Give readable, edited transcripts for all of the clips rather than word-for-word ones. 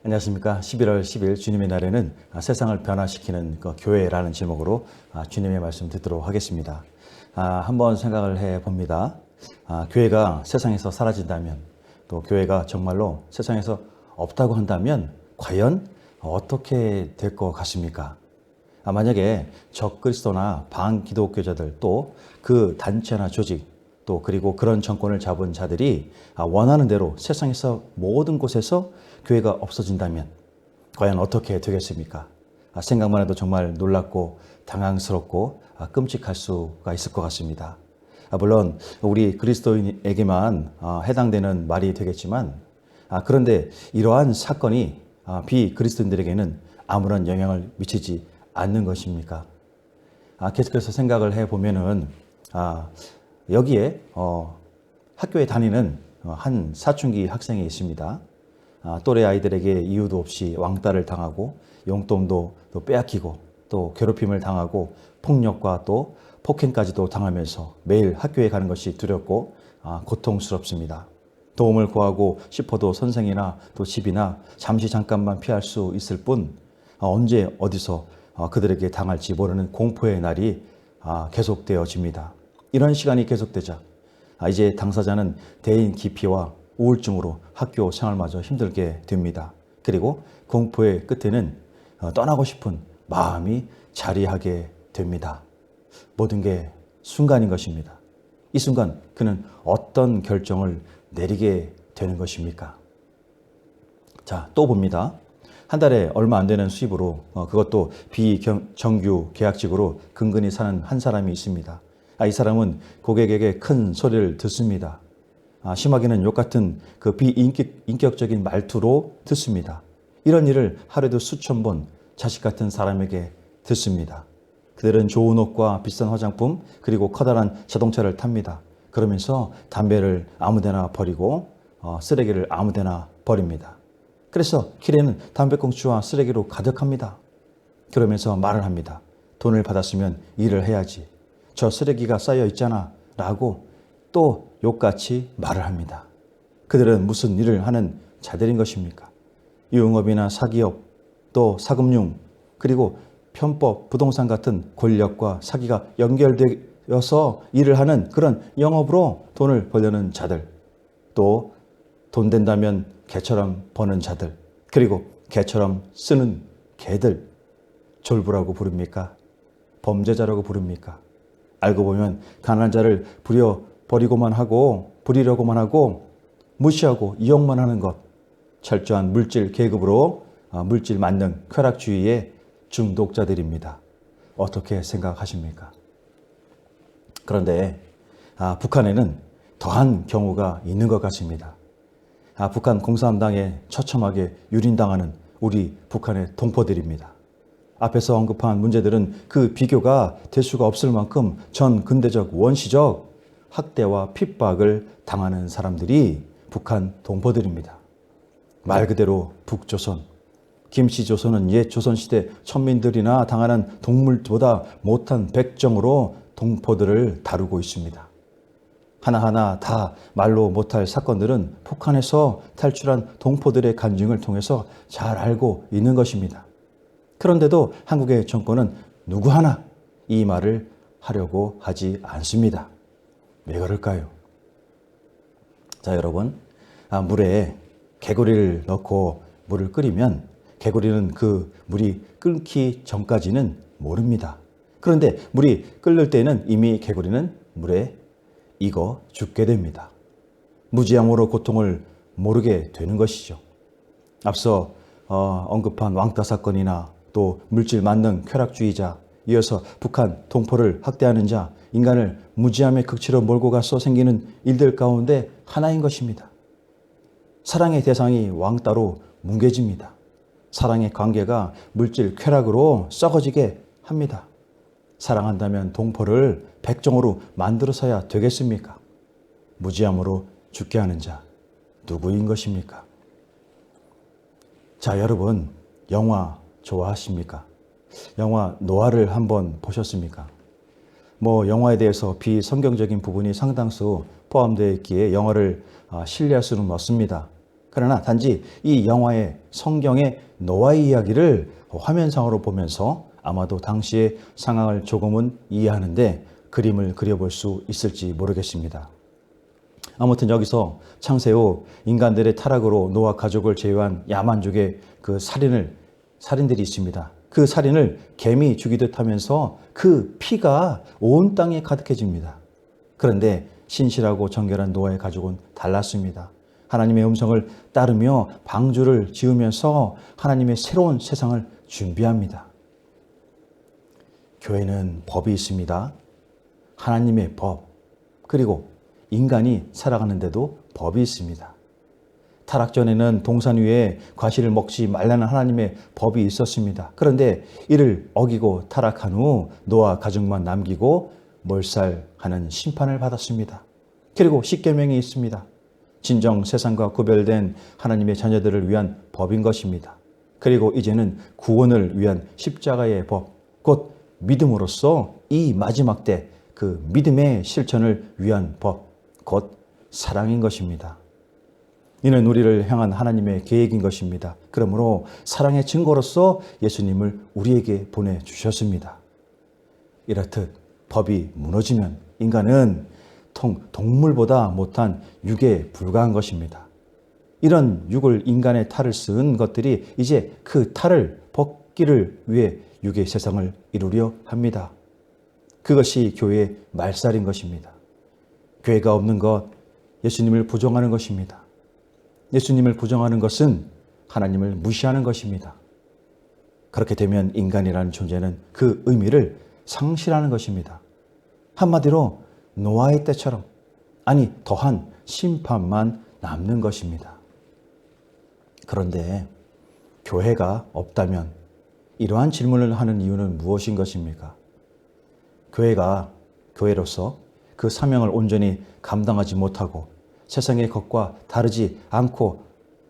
안녕하십니까. 11월 10일 주님의 날에는 세상을 변화시키는 그 교회라는 제목으로 주님의 말씀 듣도록 하겠습니다. 한번 생각을 해봅니다. 교회가 세상에서 사라진다면, 또 교회가 정말로 세상에서 없다고 한다면 과연 어떻게 될 것 같습니까? 만약에 적그리스도나 반기독교자들, 또 그 단체나 조직, 또 그리고 그런 정권을 잡은 자들이 원하는 대로 세상에서 모든 곳에서 교회가 없어진다면 과연 어떻게 되겠습니까? 생각만 해도 정말 놀랍고 당황스럽고 끔찍할 수가 있을 것 같습니다. 물론 우리 그리스도인에게만 해당되는 말이 되겠지만, 그런데 이러한 사건이 비그리스도인들에게는 아무런 영향을 미치지 않는 것입니까? 계속해서 생각을 해보면은 여기에 학교에 다니는 한 사춘기 학생이 있습니다. 또래 아이들에게 이유도 없이 왕따를 당하고 용돈도 또 빼앗기고 또 괴롭힘을 당하고 폭력과 또 폭행까지도 당하면서 매일 학교에 가는 것이 두렵고 고통스럽습니다. 도움을 구하고 싶어도 선생이나 또 집이나 잠깐만 피할 수 있을 뿐 언제 어디서 그들에게 당할지 모르는 공포의 날이 계속되어집니다. 이런 시간이 계속되자 이제 당사자는 대인 기피와 우울증으로 학교 생활마저 힘들게 됩니다. 그리고 공포의 끝에는 떠나고 싶은 마음이 자리하게 됩니다. 모든 게 순간인 것입니다. 이 순간 그는 어떤 결정을 내리게 되는 것입니까? 자, 또 봅니다. 한 달에 얼마 안 되는 수입으로 그것도 비정규 계약직으로 근근히 사는 한 사람이 있습니다. 이 사람은 고객에게 큰 소리를 듣습니다. 심하게는 욕 같은 그 비인격적인 말투로 듣습니다. 이런 일을 하루에도 수천 번 자식 같은 사람에게 듣습니다. 그들은 좋은 옷과 비싼 화장품 그리고 커다란 자동차를 탑니다. 그러면서 담배를 아무데나 버리고 쓰레기를 아무데나 버립니다. 그래서 길에는 담배꽁초와 쓰레기로 가득합니다. 그러면서 말을 합니다. 돈을 받았으면 일을 해야지. 저 쓰레기가 쌓여 있잖아 라고 또 욕같이 말을 합니다. 그들은 무슨 일을 하는 자들인 것입니까? 유흥업이나 사기업, 또 사금융, 그리고 편법, 부동산 같은 권력과 사기가 연결되어서 일을 하는 그런 영업으로 돈을 벌려는 자들, 또 돈 된다면 개처럼 버는 자들, 그리고 개처럼 쓰는 개들, 졸부라고 부릅니까? 범죄자라고 부릅니까? 알고 보면 가난한 자를 부려버리고만 하고 부리려고만 하고 무시하고 이용만 하는 것, 철저한 물질 계급으로 물질 만능 쾌락주의의 중독자들입니다. 어떻게 생각하십니까? 그런데 북한에는 더한 경우가 있는 것 같습니다. 북한 공산당에 처참하게 유린당하는 우리 북한의 동포들입니다. 앞에서 언급한 문제들은 그 비교가 될 수가 없을 만큼 전 근대적 원시적 학대와 핍박을 당하는 사람들이 북한 동포들입니다. 말 그대로 북조선, 김씨조선은 옛 조선시대 천민들이나 당하는 동물보다 못한 백정으로 동포들을 다루고 있습니다. 하나하나 다 말로 못할 사건들은 북한에서 탈출한 동포들의 간증을 통해서 잘 알고 있는 것입니다. 그런데도 한국의 정권은 누구 하나 이 말을 하려고 하지 않습니다. 왜 그럴까요? 자, 여러분, 물에 개구리를 넣고 물을 끓이면 개구리는 그 물이 끓기 전까지는 모릅니다. 그런데 물이 끓을 때는 이미 개구리는 물에 익어 죽게 됩니다. 무지함으로 고통을 모르게 되는 것이죠. 앞서 언급한 왕따 사건이나 또 물질 만능 쾌락주의자, 이어서 북한 동포를 학대하는 자, 인간을 무지함의 극치로 몰고 가서 생기는 일들 가운데 하나인 것입니다. 사랑의 대상이 왕따로 뭉개집니다. 사랑의 관계가 물질 쾌락으로 썩어지게 합니다. 사랑한다면 동포를 백정으로 만들어서야 되겠습니까? 무지함으로 죽게 하는 자, 누구인 것입니까? 자, 여러분, 영화 좋아하십니까? 영화 노아를 한번 보셨습니까? 영화에 대해서 비성경적인 부분이 상당수 포함되어 있기에 영화를 신뢰할 수는 없습니다. 그러나 단지 이 영화의 성경의 노아의 이야기를 화면상으로 보면서 아마도 당시의 상황을 조금은 이해하는데 그림을 그려볼 수 있을지 모르겠습니다. 아무튼 여기서 창세 후 인간들의 타락으로 노아 가족을 제외한 야만족의 그 살인들이 있습니다. 그 살인을 개미 죽이듯 하면서 그 피가 온 땅에 가득해집니다. 그런데 신실하고 정결한 노아의 가족은 달랐습니다. 하나님의 음성을 따르며 방주를 지으면서 하나님의 새로운 세상을 준비합니다. 교회는 법이 있습니다. 하나님의 법, 그리고 인간이 살아가는데도 법이 있습니다. 타락 전에는 동산 위에 과실을 먹지 말라는 하나님의 법이 있었습니다. 그런데 이를 어기고 타락한 후 노아 가족만 남기고 몰살하는 심판을 받았습니다. 그리고 십계명이 있습니다. 진정 세상과 구별된 하나님의 자녀들을 위한 법인 것입니다. 그리고 이제는 구원을 위한 십자가의 법, 곧 믿음으로써 이 마지막 때 그 믿음의 실천을 위한 법, 곧 사랑인 것입니다. 이는 우리를 향한 하나님의 계획인 것입니다. 그러므로 사랑의 증거로서 예수님을 우리에게 보내주셨습니다. 이렇듯 법이 무너지면 인간은 동물보다 못한 육에 불과한 것입니다. 이런 육을 인간의 탈을 쓴 것들이 이제 그 탈을 벗기를 위해 육의 세상을 이루려 합니다. 그것이 교회의 말살인 것입니다. 교회가 없는 것, 예수님을 부정하는 것입니다. 예수님을 부정하는 것은 하나님을 무시하는 것입니다. 그렇게 되면 인간이라는 존재는 그 의미를 상실하는 것입니다. 한마디로 노아의 때처럼, 아니 더한 심판만 남는 것입니다. 그런데 교회가 없다면 이러한 질문을 하는 이유는 무엇인 것입니까? 교회로서 그 사명을 온전히 감당하지 못하고 세상의 것과 다르지 않고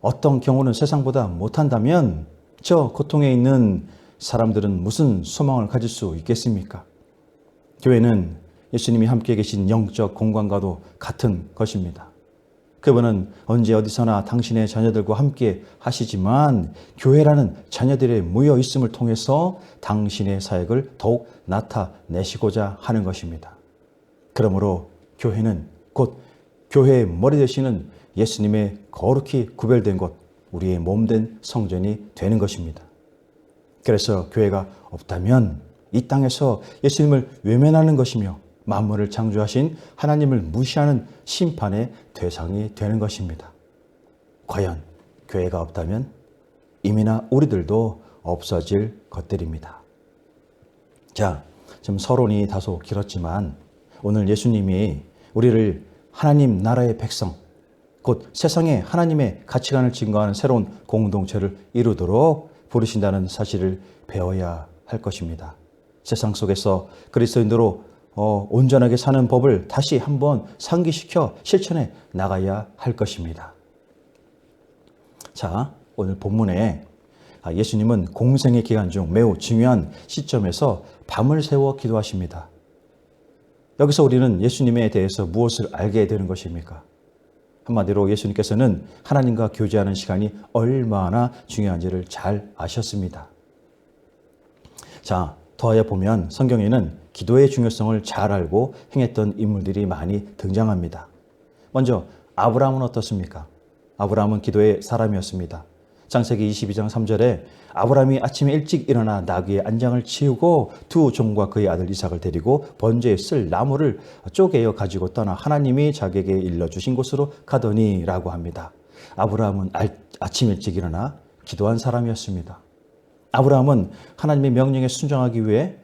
어떤 경우는 세상보다 못한다면 저 고통에 있는 사람들은 무슨 소망을 가질 수 있겠습니까? 교회는 예수님이 함께 계신 영적 공간과도 같은 것입니다. 그분은 언제 어디서나 당신의 자녀들과 함께 하시지만 교회라는 자녀들의 모여 있음을 통해서 당신의 사역을 더욱 나타내시고자 하는 것입니다. 그러므로 교회는 곧 교회의 머리 되시는 예수님의 거룩히 구별된 곳, 우리의 몸된 성전이 되는 것입니다. 그래서 교회가 없다면 이 땅에서 예수님을 외면하는 것이며 만물을 창조하신 하나님을 무시하는 심판의 대상이 되는 것입니다. 과연 교회가 없다면 이미나 우리들도 없어질 것들입니다. 자, 지금 서론이 다소 길었지만 오늘 예수님이 우리를 하나님 나라의 백성, 곧 세상에 하나님의 가치관을 증거하는 새로운 공동체를 이루도록 부르신다는 사실을 배워야 할 것입니다. 세상 속에서 그리스도인으로 온전하게 사는 법을 다시 한번 상기시켜 실천해 나가야 할 것입니다. 자, 오늘 본문에 예수님은 공생의 기간 중 매우 중요한 시점에서 밤을 새워 기도하십니다. 여기서 우리는 예수님에 대해서 무엇을 알게 되는 것입니까? 한마디로 예수님께서는 하나님과 교제하는 시간이 얼마나 중요한지를 잘 아셨습니다. 자, 더하여 보면 성경에는 기도의 중요성을 잘 알고 행했던 인물들이 많이 등장합니다. 먼저 아브라함은 어떻습니까? 아브라함은 기도의 사람이었습니다. 창세기 22장 3절에 아브라함이 아침에 일찍 일어나 나귀의 안장을 치우고 두 종과 그의 아들 이삭을 데리고 번제에 쓸 나무를 쪼개어 가지고 떠나 하나님이 자기에게 일러주신 곳으로 가더니 라고 합니다. 아브라함은 아침 일찍 일어나 기도한 사람이었습니다. 아브라함은 하나님의 명령에 순종하기 위해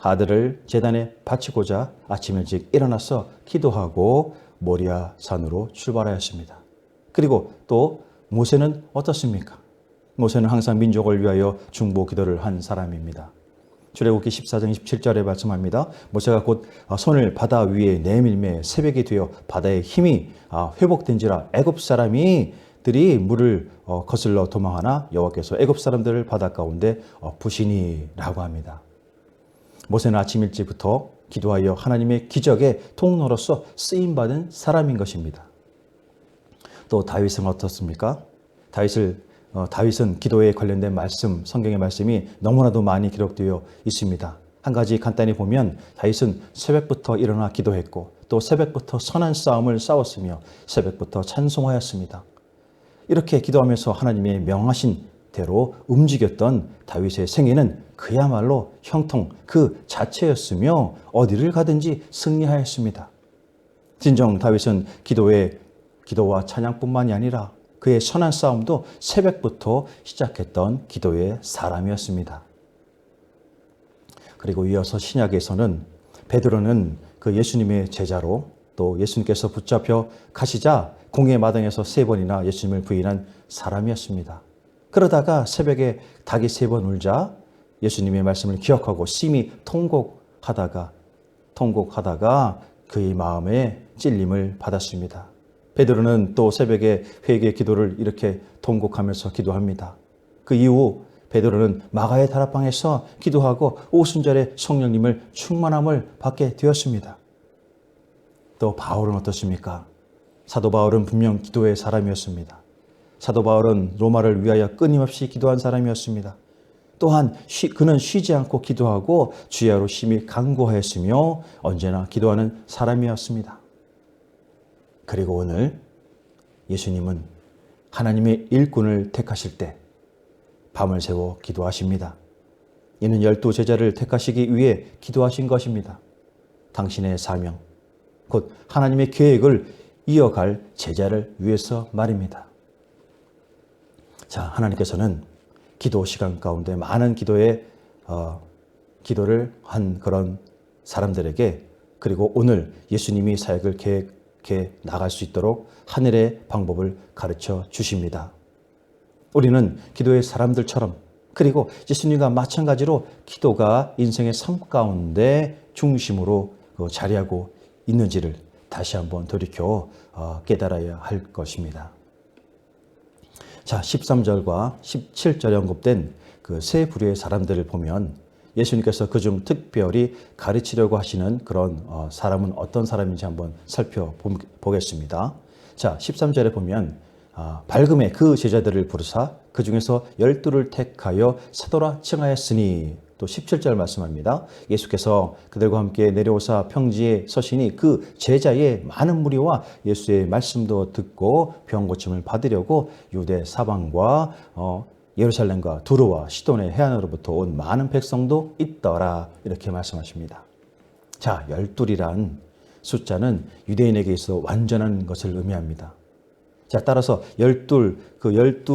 아들을 제단에 바치고자 아침 일찍 일어나서 기도하고 모리아 산으로 출발하였습니다. 그리고 또 모세는 어떻습니까? 모세는 항상 민족을 위하여 중보 기도를 한 사람입니다. 출애굽기 14장 27절에 말씀합니다. 모세가 곧 손을 바다 위에 내밀매 새벽이 되어 바다의 힘이 회복된지라 애굽 사람들이 물을 거슬러 도망하나 여호와께서 애굽 사람들을 바다 가운데 엎으시니라고 합니다. 모세는 아침 일찍부터 기도하여 하나님의 기적의 통로로서 쓰임받은 사람인 것입니다. 또 다윗은 어떻습니까? 다윗은 기도에 관련된 말씀, 성경의 말씀이 너무나도 많이 기록되어 있습니다. 한 가지 간단히 보면 다윗은 새벽부터 일어나 기도했고 또 새벽부터 선한 싸움을 싸웠으며 새벽부터 찬송하였습니다. 이렇게 기도하면서 하나님의 명하신 대로 움직였던 다윗의 생애는 그야말로 형통 그 자체였으며 어디를 가든지 승리하였습니다. 진정 다윗은 기도와 찬양뿐만이 아니라 그의 선한 싸움도 새벽부터 시작했던 기도의 사람이었습니다. 그리고 이어서 신약에서는 베드로는 그 예수님의 제자로 또 예수님께서 붙잡혀 가시자 공의 마당에서 3번이나 예수님을 부인한 사람이었습니다. 그러다가 새벽에 닭이 3번 울자 예수님의 말씀을 기억하고 심히 통곡하다가 그의 마음에 찔림을 받았습니다. 베드로는 또 새벽에 회개 기도를 이렇게 통곡하면서 기도합니다. 그 이후 베드로는 마가의 다락방에서 기도하고 오순절에 성령님을 충만함을 받게 되었습니다. 또 바울은 어떻습니까? 사도 바울은 분명 기도의 사람이었습니다. 사도 바울은 로마를 위하여 끊임없이 기도한 사람이었습니다. 또한 그는 쉬지 않고 기도하고 주야로 심히 간구하였으며 언제나 기도하는 사람이었습니다. 그리고 오늘 예수님은 하나님의 일꾼을 택하실 때 밤을 새워 기도하십니다. 이는 12제자를 택하시기 위해 기도하신 것입니다. 당신의 사명, 곧 하나님의 계획을 이어갈 제자를 위해서 말입니다. 자, 하나님께서는 기도 시간 가운데 많은 기도를 한 그런 사람들에게 그리고 오늘 예수님이 사역을 계획해 나갈 수 있도록 하늘의 방법을 가르쳐 주십니다. 우리는 기도의 사람들처럼 그리고 예수님과 마찬가지로 기도가 인생의 삶 가운데 중심으로 자리하고 있는지를 다시 한번 돌이켜 깨달아야 할 것입니다. 자, 13절과 17절에 언급된 그 세 부류의 사람들을 보면 예수님께서 그중 특별히 가르치려고 하시는 그런 사람은 어떤 사람인지 한번 살펴보겠습니다. 자, 13절에 보면 밝음에 그 제자들을 부르사 그 중에서 12를 택하여 사도라 칭하였으니 또 17절 말씀합니다. 예수께서 그들과 함께 내려오사 평지에 서시니 그 제자의 많은 무리와 예수의 말씀도 듣고 병 고침을 받으려고 유대 사방과 예루살렘과 두로와 시돈의 해안으로부터 온 많은 백성도 있더라 이렇게 말씀하십니다. 자, 12이란 숫자는 유대인에게 있어 완전한 것을 의미합니다. 자, 따라서 12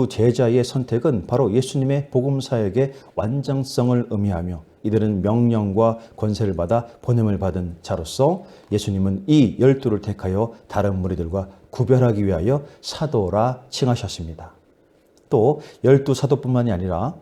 제자의 선택은 바로 예수님의 복음 사역의 완전성을 의미하며 이들은 명령과 권세를 받아 보냄을 받은 자로서 예수님은 이 12를 택하여 다른 무리들과 구별하기 위하여 사도라 칭하셨습니다. 또 12사도뿐만이 아니라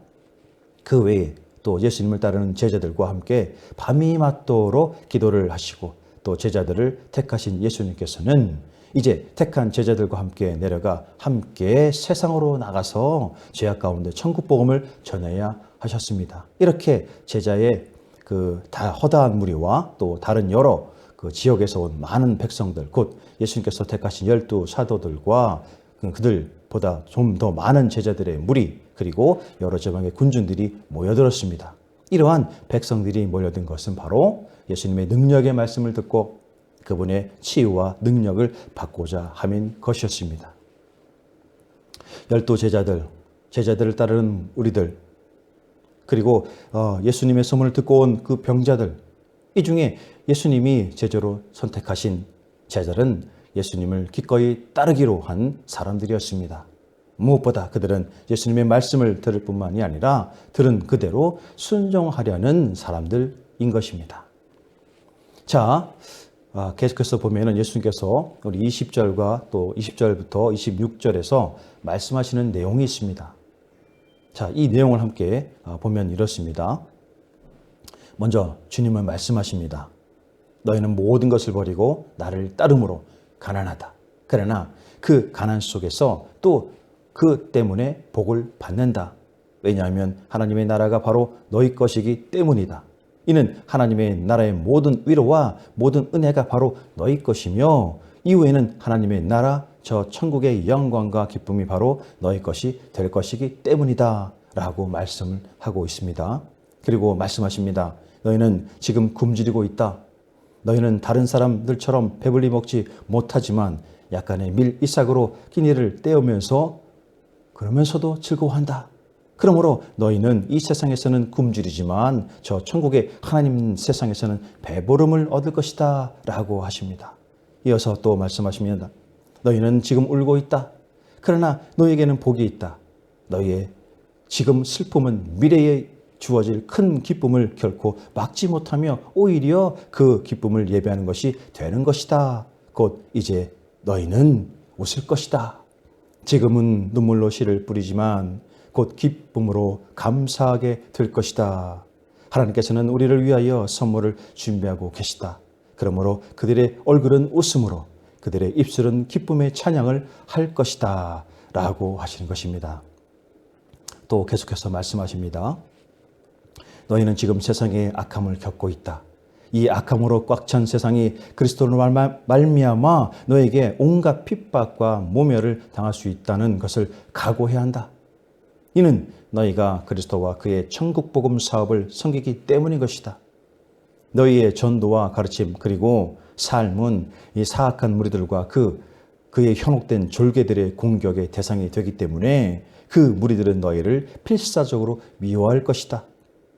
그 외에 또 예수님을 따르는 제자들과 함께 밤이 맞도록 기도를 하시고 또 제자들을 택하신 예수님께서는 이제 택한 제자들과 함께 내려가 함께 세상으로 나가서 죄악 가운데 천국 복음을 전해야 하셨습니다. 이렇게 제자의 그 다 허다한 무리와 또 다른 여러 그 지역에서 온 많은 백성들, 곧 예수님께서 택하신 12사도들과 그들보다 좀 더 많은 제자들의 무리 그리고 여러 지방의 군중들이 모여들었습니다. 이러한 백성들이 모여든 것은 바로 예수님의 능력의 말씀을 듣고 그분의 치유와 능력을 받고자 함인 것이었습니다. 12제자들을 따르는 우리들, 그리고 예수님의 소문을 듣고 온 그 병자들, 이 중에 예수님이 제자로 선택하신 제자들은 예수님을 기꺼이 따르기로 한 사람들이었습니다. 무엇보다 그들은 예수님의 말씀을 들을 뿐만이 아니라 들은 그대로 순종하려는 사람들인 것입니다. 자, 계속해서 보면은 예수님께서 우리 20절과 또 20절부터 26절에서 말씀하시는 내용이 있습니다. 자, 이 내용을 함께 보면 이렇습니다. 먼저 주님은 말씀하십니다. 너희는 모든 것을 버리고 나를 따름으로 가난하다. 그러나 그 가난 속에서 또 그 때문에 복을 받는다. 왜냐하면 하나님의 나라가 바로 너희 것이기 때문이다. 이는 하나님의 나라의 모든 위로와 모든 은혜가 바로 너희 것이며 이후에는 하나님의 나라 저 천국의 영광과 기쁨이 바로 너희 것이 될 것이기 때문이다 라고 말씀을 하고 있습니다. 그리고 말씀하십니다. 너희는 지금 굶주리고 있다. 너희는 다른 사람들처럼 배불리 먹지 못하지만 약간의 밀 이삭으로 끼니를 때우면서 그러면서도 즐거워한다. 그러므로 너희는 이 세상에서는 굶주리지만 저 천국의 하나님 세상에서는 배부름을 얻을 것이다 라고 하십니다. 이어서 또 말씀하십니다. 너희는 지금 울고 있다. 그러나 너희에게는 복이 있다. 너희의 지금 슬픔은 미래에 주어질 큰 기쁨을 결코 막지 못하며 오히려 그 기쁨을 예배하는 것이 되는 것이다. 곧 이제 너희는 웃을 것이다. 지금은 눈물로 씨를 뿌리지만 곧 기쁨으로 감사하게 될 것이다. 하나님께서는 우리를 위하여 선물을 준비하고 계시다. 그러므로 그들의 얼굴은 웃음으로 그들의 입술은 기쁨의 찬양을 할 것이다 라고 하시는 것입니다. 또 계속해서 말씀하십니다. 너희는 지금 세상의 악함을 겪고 있다. 이 악함으로 꽉 찬 세상이 그리스도로 말미암아 너에게 온갖 핍박과 모멸을 당할 수 있다는 것을 각오해야 한다. 이는 너희가 그리스도와 그의 천국 복음 사업을 섬기기 때문인 것이다. 너희의 전도와 가르침 그리고 삶은 이 사악한 무리들과 그의 현혹된 졸개들의 공격의 대상이 되기 때문에 그 무리들은 너희를 필사적으로 미워할 것이다.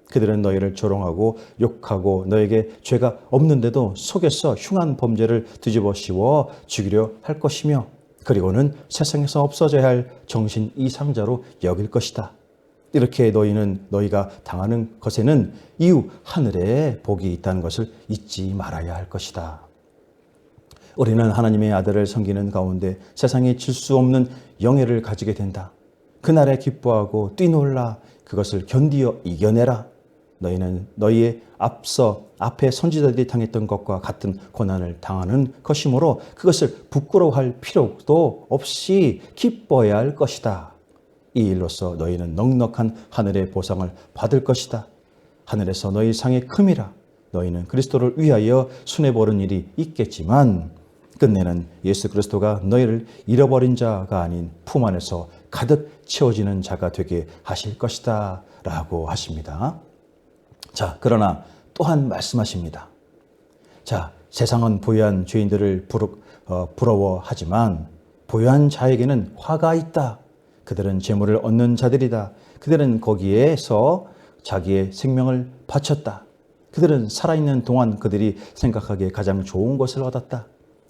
그들은 너희를 조롱하고 욕하고 너에게 죄가 없는데도 속에서 흉한 범죄를 뒤집어 씌워 죽이려 할 것이며 그리고는 세상에서 없어져야 할 정신 이상자로 여길 것이다. 이렇게 너희가 당하는 것에는 이후 하늘에 복이 있다는 것을 잊지 말아야 할 것이다. 우리는 하나님의 아들을 섬기는 가운데 세상에 질 수 없는 영예를 가지게 된다. 그날에 기뻐하고 뛰놀라 그것을 견디어 이겨내라. 너희는 너희의 앞에 선지자들이 당했던 것과 같은 고난을 당하는 것이므로 그것을 부끄러워할 필요도 없이 기뻐해야 할 것이다. 이 일로서 너희는 넉넉한 하늘의 보상을 받을 것이다. 하늘에서 너희 상의 큼이라. 너희는 그리스도를 위하여 손해보는 일이 있겠지만 끝내는 예수 그리스도가 너희를 잃어버린 자가 아닌 품 안에서 가득 채워지는 자가 되게 하실 것이다 라고 하십니다. 자, 그러나 또한 말씀하십니다. 자, 세상은 부유한 죄인들을 부러워하지만 부유한 자에게는 화가 있다. 그들은 재물을 얻는 자들이다. 그들은 거기에서 자기의 생명을 바쳤다. 그들은 살아있는 동안 그들이 생각하기에 가장 좋은 것을 얻었다.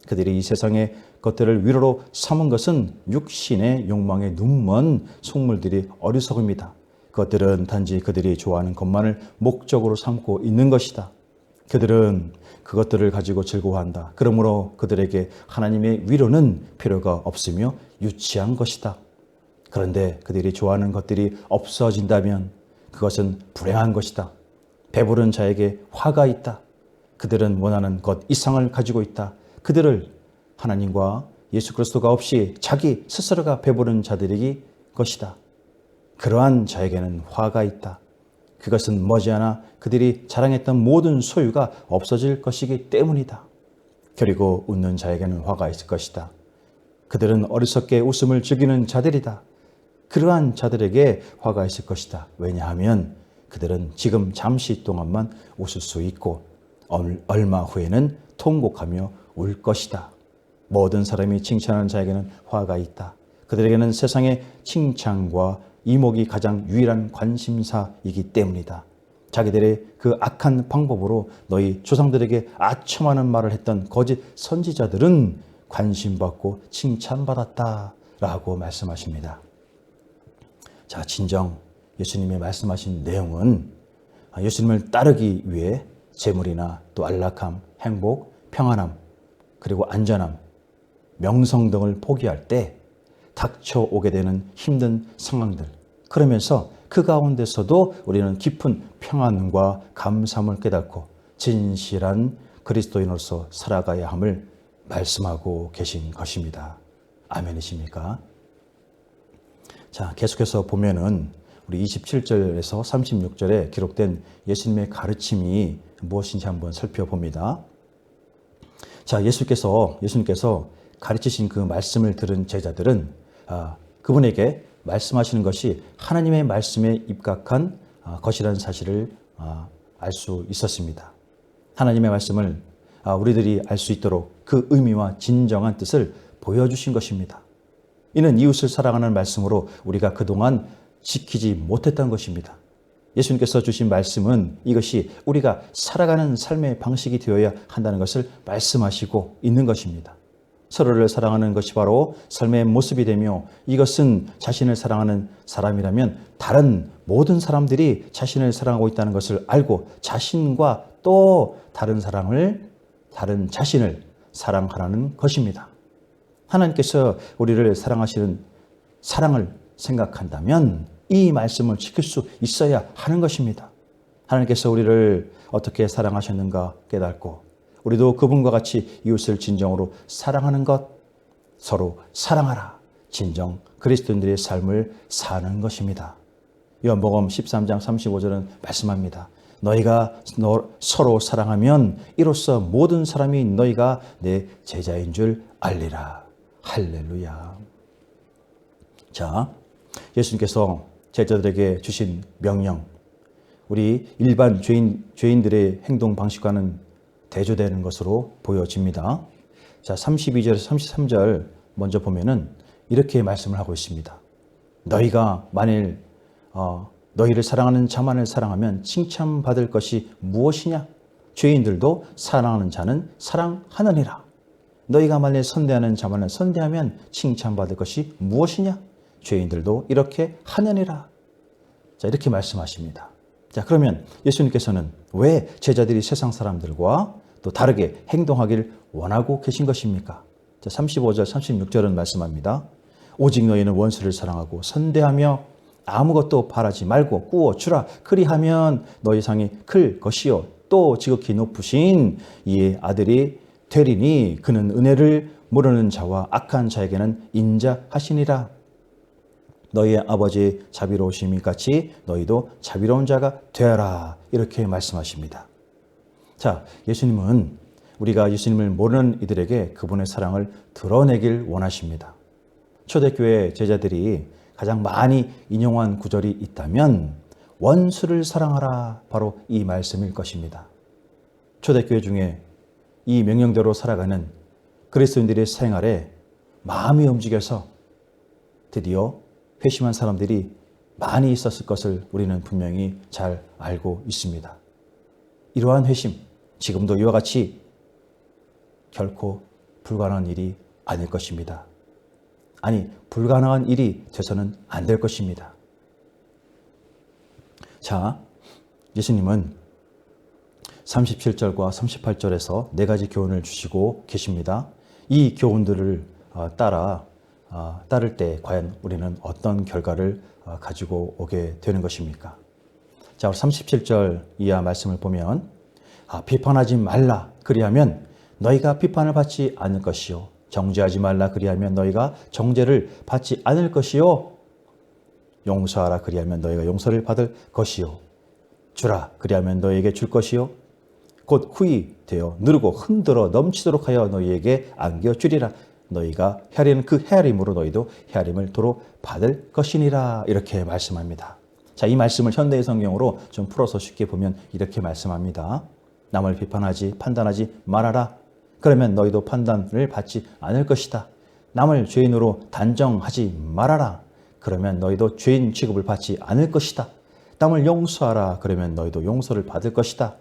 그들이 이 세상의 것들을 위로로 삼은 것은 육신의 욕망에 눈먼 속물들이 어리석음이다. 그것들은 단지 그들이 좋아하는 것만을 목적으로 삼고 있는 것이다. 그들은 그것들을 가지고 즐거워한다. 그러므로 그들에게 하나님의 위로는 필요가 없으며 유치한 것이다. 그런데 그들이 좋아하는 것들이 없어진다면 그것은 불행한 것이다. 배부른 자에게 화가 있다. 그들은 원하는 것 이상을 가지고 있다. 그들을 하나님과 예수 그리스도가 없이 자기 스스로가 배부른 자들이 것이다. 그러한 자에게는 화가 있다. 그것은 머지않아 그들이 자랑했던 모든 소유가 없어질 것이기 때문이다. 그리고 웃는 자에게는 화가 있을 것이다. 그들은 어리석게 웃음을 즐기는 자들이다. 그러한 자들에게 화가 있을 것이다. 왜냐하면 그들은 지금 잠시 동안만 웃을 수 있고 얼마 후에는 통곡하며 울 것이다. 모든 사람이 칭찬하는 자에게는 화가 있다. 그들에게는 세상의 칭찬과 이목이 가장 유일한 관심사이기 때문이다. 자기들의 그 악한 방법으로 너희 조상들에게 아첨하는 말을 했던 거짓 선지자들은 관심받고 칭찬받았다 라고 말씀하십니다. 자, 진정 예수님이 말씀하신 내용은 예수님을 따르기 위해 재물이나 또 안락함, 행복, 평안함, 그리고 안전함, 명성 등을 포기할 때 닥쳐오게 되는 힘든 상황들, 그러면서 그 가운데서도 우리는 깊은 평안과 감사함을 깨닫고 진실한 그리스도인으로서 살아가야 함을 말씀하고 계신 것입니다. 아멘이십니까? 자, 계속해서 보면은 우리 27절에서 36절에 기록된 예수님의 가르침이 무엇인지 한번 살펴봅니다. 자, 예수님께서 가르치신 그 말씀을 들은 제자들은 그분에게 말씀하시는 것이 하나님의 말씀에 입각한 것이라는 사실을 알 수 있었습니다. 하나님의 말씀을 우리들이 알 수 있도록 그 의미와 진정한 뜻을 보여주신 것입니다. 이는 이웃을 사랑하는 말씀으로 우리가 그동안 지키지 못했던 것입니다. 예수님께서 주신 말씀은 이것이 우리가 살아가는 삶의 방식이 되어야 한다는 것을 말씀하시고 있는 것입니다. 서로를 사랑하는 것이 바로 삶의 모습이 되며 이것은 자신을 사랑하는 사람이라면 다른 모든 사람들이 자신을 사랑하고 있다는 것을 알고 자신과 또 다른 자신을 사랑하라는 것입니다. 하나님께서 우리를 사랑하시는 사랑을 생각한다면 이 말씀을 지킬 수 있어야 하는 것입니다. 하나님께서 우리를 어떻게 사랑하셨는가 깨닫고 우리도 그분과 같이 이웃을 진정으로 사랑하는 것, 서로 사랑하라. 진정 그리스도인들의 삶을 사는 것입니다. 요한복음 13장 35절은 말씀합니다. 너희가 서로 사랑하면 이로써 모든 사람이 너희가 내 제자인 줄 알리라. 할렐루야. 자, 예수님께서 제자들에게 주신 명령, 우리 일반 죄인들의 행동 방식과는 대조되는 것으로 보여집니다. 자, 32절에서 33절 먼저 보면은 이렇게 말씀을 하고 있습니다. 너희가 만일 너희를 사랑하는 자만을 사랑하면 칭찬받을 것이 무엇이냐? 죄인들도 사랑하는 자는 사랑하느니라. 너희가 만일 선대하는 자만을 선대하면 칭찬받을 것이 무엇이냐? 죄인들도 이렇게 하느니라. 자, 이렇게 말씀하십니다. 자, 그러면 예수님께서는 왜 제자들이 세상 사람들과 또 다르게 행동하기를 원하고 계신 것입니까? 자, 35절, 36절은 말씀합니다. 오직 너희는 원수를 사랑하고 선대하며 아무것도 바라지 말고 꾸어 주라. 그리하면 너희 상이 클 것이요 또 지극히 높으신 이의 아들이 되리니 그는 은혜를 모르는 자와 악한 자에게는 인자하시니라. 너희의 아버지의 자비로우심이 같이 너희도 자비로운 자가 되어라. 이렇게 말씀하십니다. 자, 예수님은 우리가 예수님을 모르는 이들에게 그분의 사랑을 드러내길 원하십니다. 초대교회 제자들이 가장 많이 인용한 구절이 있다면 원수를 사랑하라, 바로 이 말씀일 것입니다. 초대교회 중에 이 명령대로 살아가는 그리스도인들의 생활에 마음이 움직여서 드디어 회심한 사람들이 많이 있었을 것을 우리는 분명히 잘 알고 있습니다. 이러한 회심, 지금도 이와 같이 결코 불가능한 일이 아닐 것입니다. 아니, 불가능한 일이 돼서는 안 될 것입니다. 자, 예수님은 37절과 38절에서 네 가지 교훈을 주시고 계십니다. 이 교훈들을 따를 때 과연 우리는 어떤 결과를 가지고 오게 되는 것입니까? 자, 37절 이하 말씀을 보면 비판하지 말라 그리하면 너희가 비판을 받지 않을 것이요 정죄하지 말라 그리하면 너희가 정죄를 받지 않을 것이요 용서하라 그리하면 너희가 용서를 받을 것이요 주라 그리하면 너희에게 줄 것이요 곧 후히 되어 누르고 흔들어 넘치도록 하여 너희에게 안겨주리라. 너희가 헤아리는 그 헤아림으로 너희도 헤아림을 도로 받을 것이니라. 이렇게 말씀합니다. 자, 이 말씀을 현대의 성경으로 좀 풀어서 쉽게 보면 이렇게 말씀합니다. 남을 비판하지 판단하지 말아라. 그러면 너희도 판단을 받지 않을 것이다. 남을 죄인으로 단정하지 말아라. 그러면 너희도 죄인 취급을 받지 않을 것이다. 남을 용서하라. 그러면 너희도 용서를 받을 것이다.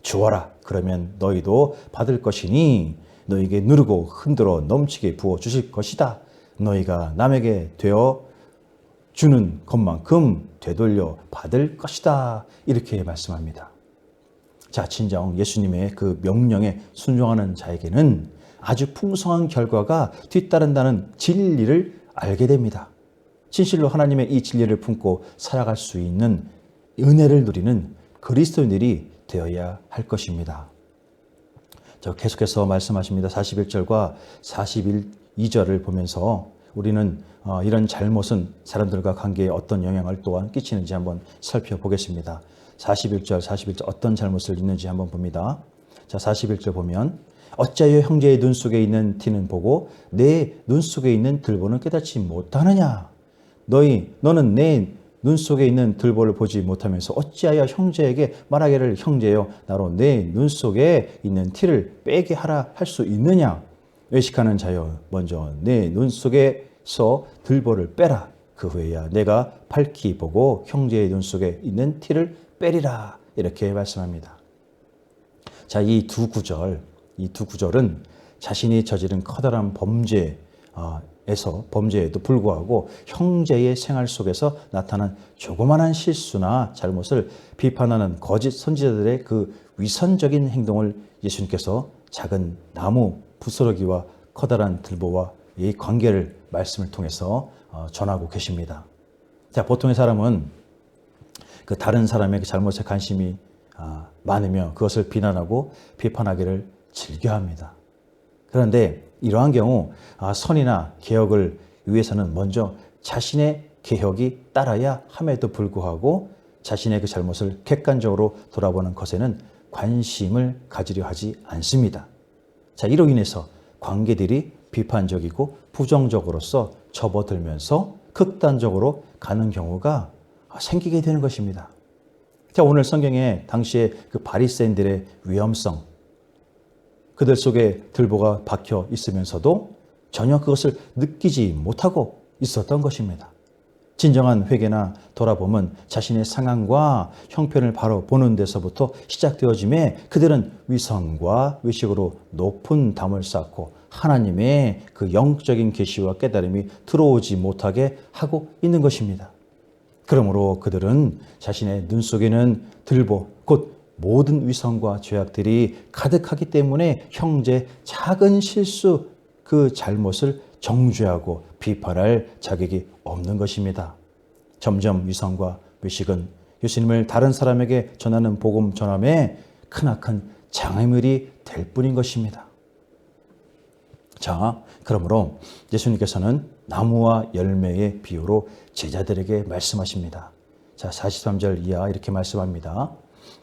주어라. 그러면 너희도 받을 것이니 너희에게 누르고 흔들어 넘치게 부어 주실 것이다. 너희가 남에게 되어 주는 것만큼 되돌려 받을 것이다. 이렇게 말씀합니다. 자, 진정 예수님의 그 명령에 순종하는 자에게는 아주 풍성한 결과가 뒤따른다는 진리를 알게 됩니다. 진실로 하나님의 이 진리를 품고 살아갈 수 있는 은혜를 누리는 그리스도인들이 되어야 할 것입니다. 계속해서 말씀하십니다. 41절과 42절을 보면서 우리는 이런 잘못은 사람들과 관계에 어떤 영향을 또한 끼치는지 한번 살펴보겠습니다. 41절, 41절 어떤 잘못을 있는지 한번 봅니다. 자, 41절 보면 어찌하여 형제의 눈 속에 있는 티는 보고 내 눈 속에 있는 들보는 깨닫지 못하느냐? 너는 내 눈 속에 있는 들보를 보지 못하면서 어찌하여 형제에게 말하기를 형제여 나로 내 눈 속에 있는 티를 빼게 하라 할 수 있느냐? 외식하는 자여 먼저 내 눈 속에서 들보를 빼라. 그 후에야 내가 밝히 보고 형제의 눈 속에 있는 티를 빼리라. 이렇게 말씀합니다. 자, 이 두 구절은 자신이 저지른 커다란 범죄에도 불구하고 형제의 생활 속에서 나타난 조그마한 실수나 잘못을 비판하는 거짓 선지자들의 그 위선적인 행동을 예수님께서 작은 나무 부스러기와 커다란 들보와 이 관계를 말씀을 통해서 전하고 계십니다. 자, 보통의 사람은 그 다른 사람의 잘못에 관심이 많으며 그것을 비난하고 비판하기를 즐겨합니다. 그런데 이러한 경우 선이나 개혁을 위해서는 먼저 자신의 개혁이 따라야 함에도 불구하고 자신의 그 잘못을 객관적으로 돌아보는 것에는 관심을 가지려 하지 않습니다. 자, 이로 인해서 관계들이 비판적이고 부정적으로서 접어들면서 극단적으로 가는 경우가 생기게 되는 것입니다. 자, 오늘 성경에 당시에 그 바리새인들의 위험성, 그들 속에 들보가 박혀 있으면서도 전혀 그것을 느끼지 못하고 있었던 것입니다. 진정한 회개나 돌아봄은 자신의 상황과 형편을 바로 보는 데서부터 시작되어짐에 그들은 위선과 외식으로 높은 담을 쌓고 하나님의 그 영적인 계시와 깨달음이 들어오지 못하게 하고 있는 것입니다. 그러므로 그들은 자신의 눈 속에는 들보, 곧 모든 위선과 죄악들이 가득하기 때문에 형제 작은 실수, 그 잘못을 정죄하고 비판할 자격이 없는 것입니다. 점점 위선과 외식은 예수님을 다른 사람에게 전하는 복음 전함에 크나큰 장애물이 될 뿐인 것입니다. 자, 그러므로 예수님께서는 나무와 열매의 비유로 제자들에게 말씀하십니다. 자, 43절 이하 이렇게 말씀합니다.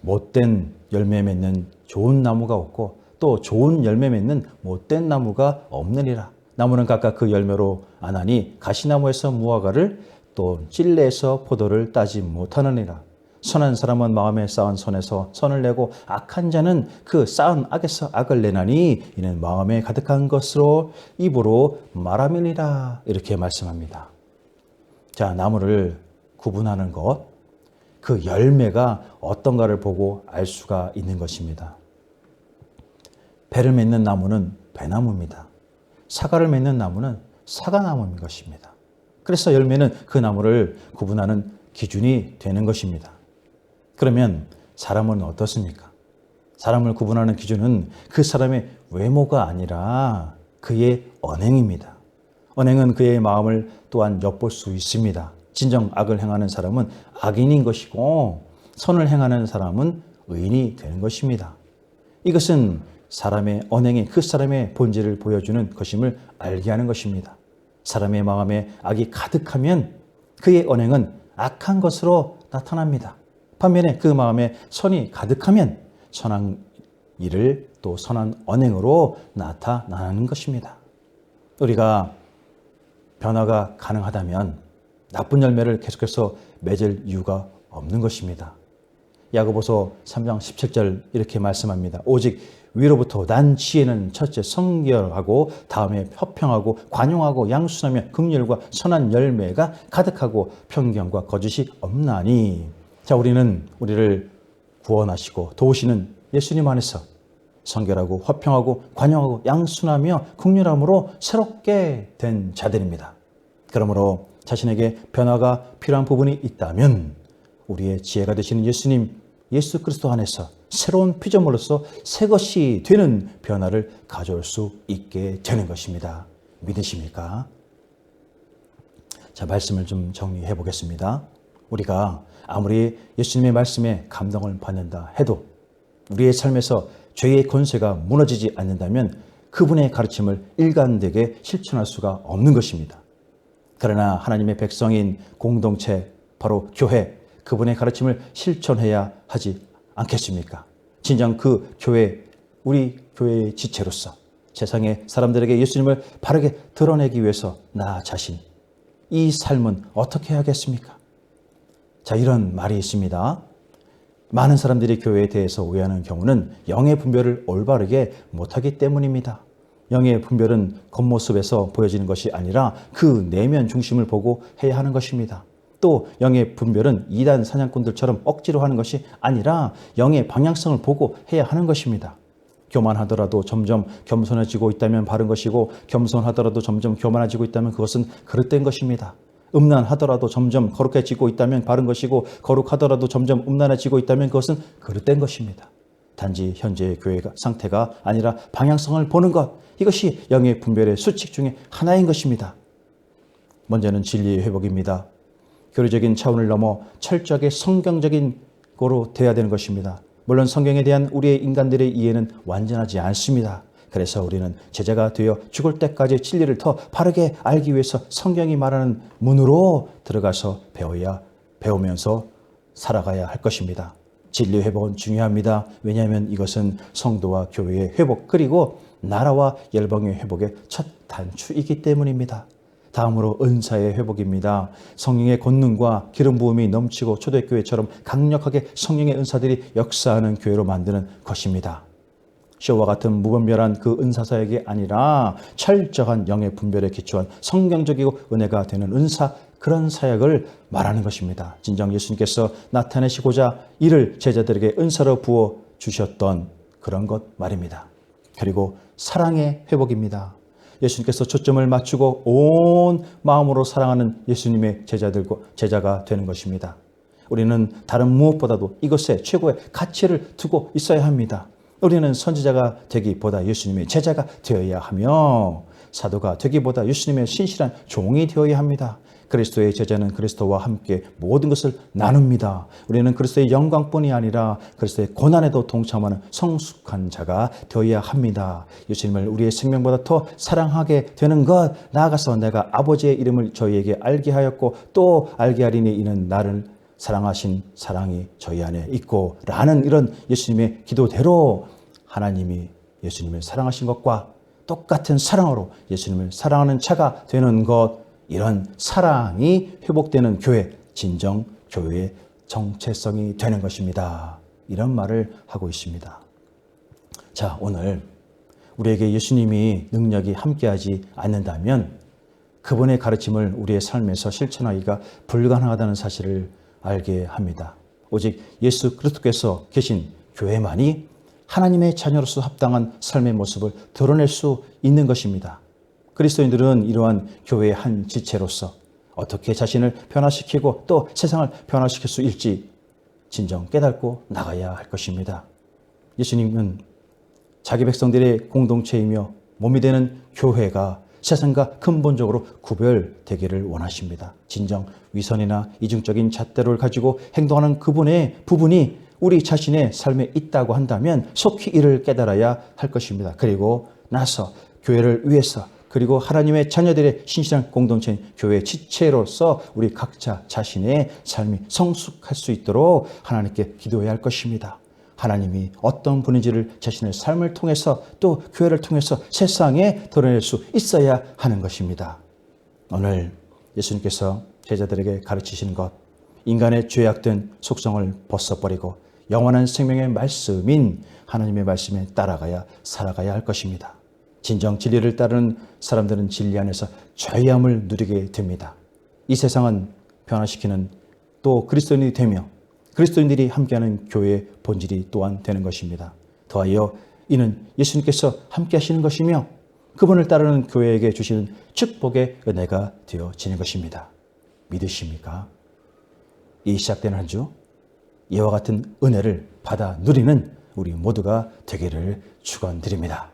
못된 열매 맺는 좋은 나무가 없고 또 좋은 열매 맺는 못된 나무가 없느니라. 나무는 각각 그 열매로 아나니 가시나무에서 무화과를 또 찔레에서 포도를 따지 못하느니라. 선한 사람은 마음에 쌓은 선에서 선을 내고 악한 자는 그 쌓은 악에서 악을 내나니 이는 마음에 가득한 것으로 입으로 말함이니라. 이렇게 말씀합니다. 자, 나무를 구분하는 것, 그 열매가 어떤가를 보고 알 수가 있는 것입니다. 배를 맺는 나무는 배나무입니다. 사과를 맺는 나무는 사과나무인 것입니다. 그래서 열매는 그 나무를 구분하는 기준이 되는 것입니다. 그러면 사람은 어떻습니까? 사람을 구분하는 기준은 그 사람의 외모가 아니라 그의 언행입니다. 언행은 그의 마음을 또한 엿볼 수 있습니다. 진정 악을 행하는 사람은 악인인 것이고 선을 행하는 사람은 의인이 되는 것입니다. 이것은 사람의 언행이 그 사람의 본질을 보여주는 것임을 알게 하는 것입니다. 사람의 마음에 악이 가득하면 그의 언행은 악한 것으로 나타납니다. 반면에 그 마음에 선이 가득하면 선한 일을 또 선한 언행으로 나타나는 것입니다. 우리가 변화가 가능하다면 나쁜 열매를 계속해서 맺을 이유가 없는 것입니다. 야고보서 3장 17절 이렇게 말씀합니다. 오직 위로부터 난 지혜는 첫째 성결하고 다음에 화평하고 관용하고 양순하며 긍휼과 선한 열매가 가득하고 편견과 거짓이 없나니. 자, 우리를 구원하시고 도우시는 예수님 안에서 성결하고 화평하고 관용하고 양순하며 긍휼함으로 새롭게 된 자들입니다. 그러므로 자신에게 변화가 필요한 부분이 있다면 우리의 지혜가 되시는 예수님, 예수 그리스도 안에서 새로운 피조물로서 새 것이 되는 변화를 가져올 수 있게 되는 것입니다. 믿으십니까? 자, 말씀을 좀 정리해 보겠습니다. 우리가 아무리 예수님의 말씀에 감동을 받는다 해도 우리의 삶에서 죄의 권세가 무너지지 않는다면 그분의 가르침을 일관되게 실천할 수가 없는 것입니다. 그러나 하나님의 백성인 공동체, 바로 교회, 그분의 가르침을 실천해야 하지 않겠습니까? 진정 그 교회 우리 교회의 지체로서 세상의 사람들에게 예수님을 바르게 드러내기 위해서 나 자신, 이 삶은 어떻게 해야겠습니까? 자, 이런 말이 있습니다. 많은 사람들이 교회에 대해서 오해하는 경우는 영의 분별을 올바르게 못하기 때문입니다. 영의 분별은 겉모습에서 보여지는 것이 아니라 그 내면 중심을 보고 해야 하는 것입니다. 또 영의 분별은 이단 사냥꾼들처럼 억지로 하는 것이 아니라 영의 방향성을 보고 해야 하는 것입니다. 교만하더라도 점점 겸손해지고 있다면 바른 것이고 겸손하더라도 점점 교만해지고 있다면 그것은 그릇된 것입니다. 음란하더라도 점점 거룩해지고 있다면 바른 것이고 거룩하더라도 점점 음란해지고 있다면 그것은 그릇된 것입니다. 단지 현재의 교회 상태가 아니라 방향성을 보는 것, 이것이 영의 분별의 수칙 중에 하나인 것입니다. 먼저는 진리의 회복입니다. 교리적인 차원을 넘어 철저하게 성경적인 거로 돼야 되는 것입니다. 물론 성경에 대한 우리의 인간들의 이해는 완전하지 않습니다. 그래서 우리는 제자가 되어 죽을 때까지 진리를 더 바르게 알기 위해서 성경이 말하는 문으로 들어가서 배우면서 살아가야 할 것입니다. 진리 회복은 중요합니다. 왜냐하면 이것은 성도와 교회의 회복 그리고 나라와 열방의 회복의 첫 단추이기 때문입니다. 다음으로 은사의 회복입니다. 성령의 권능과 기름 부음이 넘치고 초대교회처럼 강력하게 성령의 은사들이 역사하는 교회로 만드는 것입니다. 쇼와 같은 무분별한 그 은사사역이 아니라 철저한 영의 분별에 기초한 성경적이고 은혜가 되는 은사, 그런 사역을 말하는 것입니다. 진정 예수님께서 나타내시고자 이를 제자들에게 은사로 부어 주셨던 그런 것 말입니다. 그리고 사랑의 회복입니다. 예수님께서 초점을 맞추고 온 마음으로 사랑하는 예수님의 제자가 되는 것입니다. 우리는 다른 무엇보다도 이것에 최고의 가치를 두고 있어야 합니다. 우리는 선지자가 되기보다 예수님의 제자가 되어야 하며 사도가 되기보다 예수님의 신실한 종이 되어야 합니다. 그리스도의 제자는 그리스도와 함께 모든 것을 나눕니다. 우리는 그리스도의 영광뿐이 아니라 그리스도의 고난에도 동참하는 성숙한 자가 되어야 합니다. 예수님을 우리의 생명보다 더 사랑하게 되는 것, 나아가서 내가 아버지의 이름을 저희에게 알게 하였고 또 알게 하리니 이는 나를 사랑하신 사랑이 저희 안에 있고 라는 이런 예수님의 기도대로 하나님이 예수님을 사랑하신 것과 똑같은 사랑으로 예수님을 사랑하는 자가 되는 것, 이런 사랑이 회복되는 교회, 진정 교회의 정체성이 되는 것입니다. 이런 말을 하고 있습니다. 자, 오늘 우리에게 예수님이 능력이 함께하지 않는다면 그분의 가르침을 우리의 삶에서 실천하기가 불가능하다는 사실을 알게 합니다. 오직 예수 그리스도께서 계신 교회만이 하나님의 자녀로서 합당한 삶의 모습을 드러낼 수 있는 것입니다. 그리스도인들은 이러한 교회의 한 지체로서 어떻게 자신을 변화시키고 또 세상을 변화시킬 수 있을지 진정 깨닫고 나가야 할 것입니다. 예수님은 자기 백성들의 공동체이며 몸이 되는 교회가 세상과 근본적으로 구별되기를 원하십니다. 진정 위선이나 이중적인 잣대를 가지고 행동하는 그분의 부분이 우리 자신의 삶에 있다고 한다면 속히 이를 깨달아야 할 것입니다. 그리고 나서 교회를 위해서 그리고 하나님의 자녀들의 신실한 공동체인 교회 지체로서 우리 각자 자신의 삶이 성숙할 수 있도록 하나님께 기도해야 할 것입니다. 하나님이 어떤 분인지를 자신의 삶을 통해서 또 교회를 통해서 세상에 드러낼 수 있어야 하는 것입니다. 오늘 예수님께서 제자들에게 가르치신 것, 인간의 죄악된 속성을 벗어버리고 영원한 생명의 말씀인 하나님의 말씀에 따라가야 살아가야 할 것입니다. 진정 진리를 따르는 사람들은 진리 안에서 죄함을 누리게 됩니다. 이 세상은 변화시키는 또 그리스도인이 되며 그리스도인들이 함께하는 교회의 본질이 또한 되는 것입니다. 더하여 이는 예수님께서 함께 하시는 것이며 그분을 따르는 교회에게 주시는 축복의 은혜가 되어지는 것입니다. 믿으십니까? 이 시작되는 한 주 이와 같은 은혜를 받아 누리는 우리 모두가 되기를 축원드립니다.